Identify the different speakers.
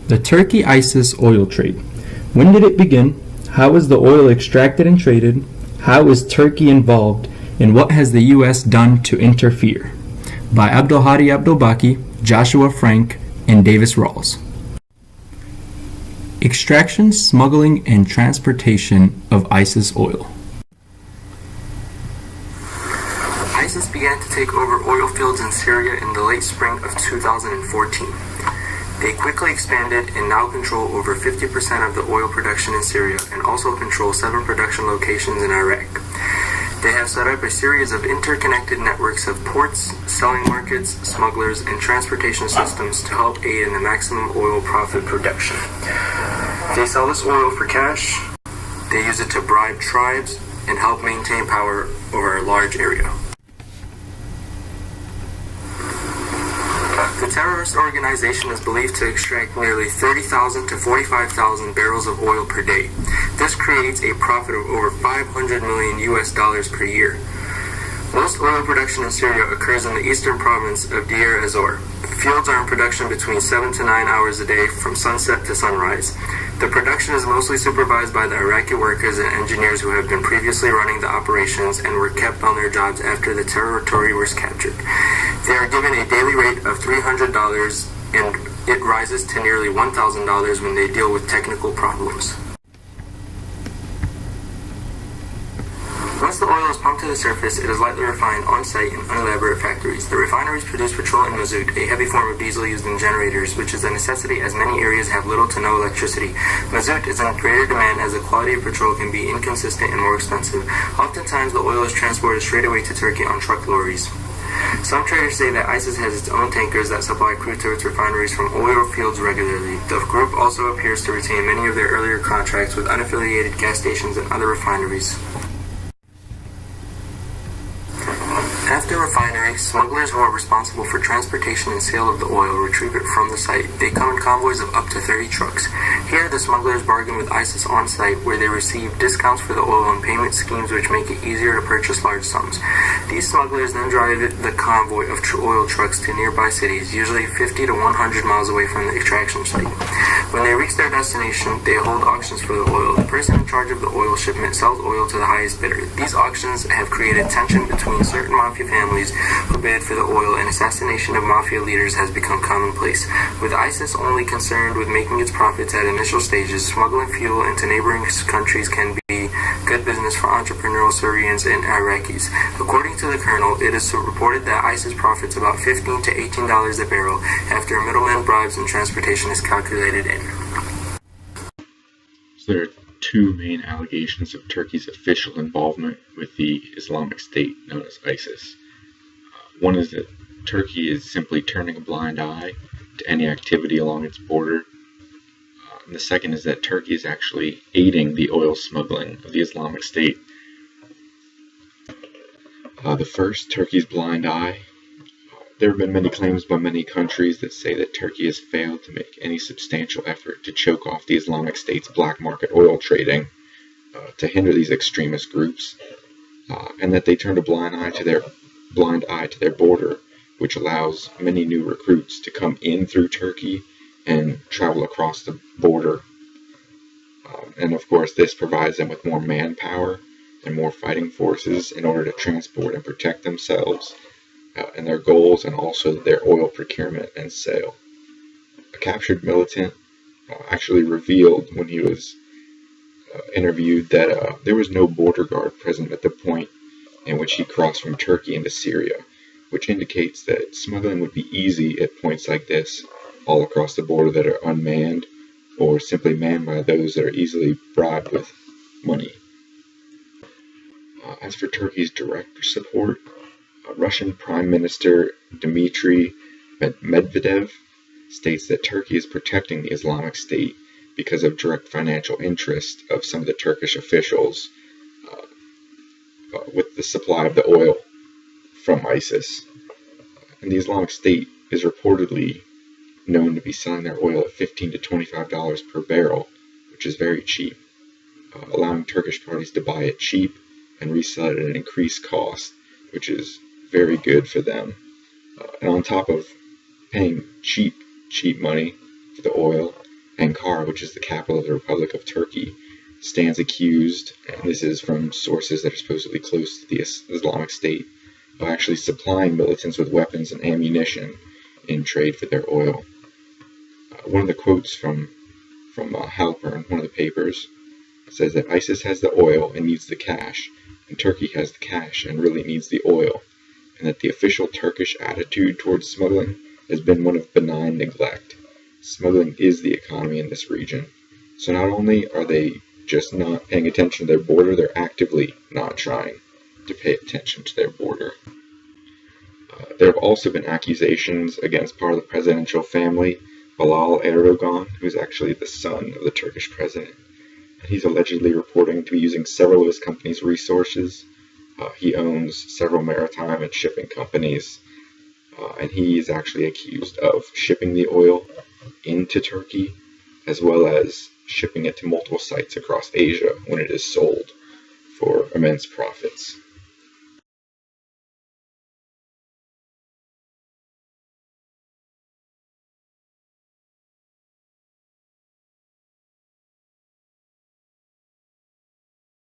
Speaker 1: The Turkey-ISIS oil trade. When did it begin? How was the oil extracted and traded? How is Turkey involved? And what has the U.S. done to interfere? By Abdulhadi Abdulbaki, Joshua Frank, and Davis Rawls. Extraction, smuggling, and transportation of ISIS oil.
Speaker 2: ISIS began to take over oil fields in Syria in the late spring of 2014. They quickly expanded and now control over 50% of the oil production in Syria and also control 7 production locations in Iraq. They have set up a series of interconnected networks of ports, selling markets, smugglers, and transportation systems to help aid in the maximum oil profit production. They sell this oil for cash, they use it to bribe tribes, and help maintain power over a large area. The terrorist organization is believed to extract nearly 30,000 to 45,000 barrels of oil per day. This creates a profit of over $500 million US per year. Most oil production in Syria occurs in the eastern province of Deir ez-Zor. Fields are in production between 7 to 9 hours a day from sunset to sunrise. The production is mostly supervised by the Iraqi workers and engineers who have been previously running the operations and were kept on their jobs after the territory was captured. They are given a daily rate of $300 and it rises to nearly $1,000 when they deal with technical problems. Once the oil is pumped to the surface, it is lightly refined on-site in unelaborate factories. The refineries produce petrol and mazout, a heavy form of diesel used in generators, which is a necessity as many areas have little to no electricity. Mazout is in greater demand as the quality of petrol can be inconsistent and more expensive. Oftentimes, the oil is transported straight away to Turkey on truck lorries. Some traders say that ISIS has its own tankers that supply crude to its refineries from oil fields regularly. The group also appears to retain many of their earlier contracts with unaffiliated gas stations and other refineries. At the refinery, smugglers who are responsible for transportation and sale of the oil retrieve it from the site. They come in convoys of up to 30 trucks. Here, the smugglers bargain with ISIS on site, where they receive discounts for the oil and payment schemes which make it easier to purchase large sums. These smugglers then drive the convoy of oil trucks to nearby cities, usually 50 to 100 miles away from the extraction site. When they reach their destination, they hold auctions for the oil. The person in charge of the oil shipment sells oil to the highest bidder. These auctions have created tension between certain mafia families who bid for the oil, and assassination of mafia leaders has become commonplace. With ISIS only concerned with making its profits at initial stages, smuggling fuel into neighboring countries can be good business for entrepreneurial Syrians and Iraqis. According to the colonel, it is reported that ISIS profits about $15 to $18 a barrel after middleman bribes and transportation is calculated in.
Speaker 3: So there are 2 main allegations of Turkey's official involvement with the Islamic State known as ISIS. One is that Turkey is simply turning a blind eye to any activity along its border. And the second is that Turkey is actually aiding the oil smuggling of the Islamic State. The first, Turkey's blind eye. There have been many claims by many countries that say that Turkey has failed to make any substantial effort to choke off the Islamic State's black market oil trading, to hinder these extremist groups, and that they turned a blind eye to their border, which allows many new recruits to come in through Turkey and travel across the border. And of course, this provides them with more manpower and more fighting forces in order to transport and protect themselves and their goals, and also their oil procurement and sale. A captured militant actually revealed when he was interviewed that there was no border guard present at the point in which he crossed from Turkey into Syria, which indicates that smuggling would be easy at points like this all across the border that are unmanned or simply manned by those that are easily bribed with money. As for Turkey's direct support, Russian Prime Minister Dmitry Medvedev states that Turkey is protecting the Islamic State because of direct financial interest of some of the Turkish officials with the supply of the oil from ISIS. And the Islamic State is reportedly known to be selling their oil at $15 to $25 per barrel, which is very cheap, allowing Turkish parties to buy it cheap and resell it at an increased cost, which is very good for them. And on top of paying cheap money for the oil, Ankara, which is the capital of the Republic of Turkey, stands accused, and this is from sources that are supposedly close to the Islamic State, of actually supplying militants with weapons and ammunition in trade for their oil. One of the quotes from Halpern, one of the papers, says that ISIS has the oil and needs the cash, and Turkey has the cash and really needs the oil, and that the official Turkish attitude towards smuggling has been one of benign neglect. Smuggling is the economy in this region. So not only are they just not paying attention to their border, they're actively not trying to pay attention to their border. There have also been accusations against part of the presidential family, Bilal Erdogan, who's actually the son of the Turkish president. And he's allegedly reporting to be using several of his company's resources. He owns several maritime and shipping companies, and he is actually accused of shipping the oil into Turkey, as well as shipping it to multiple sites across Asia when it is sold for immense profits.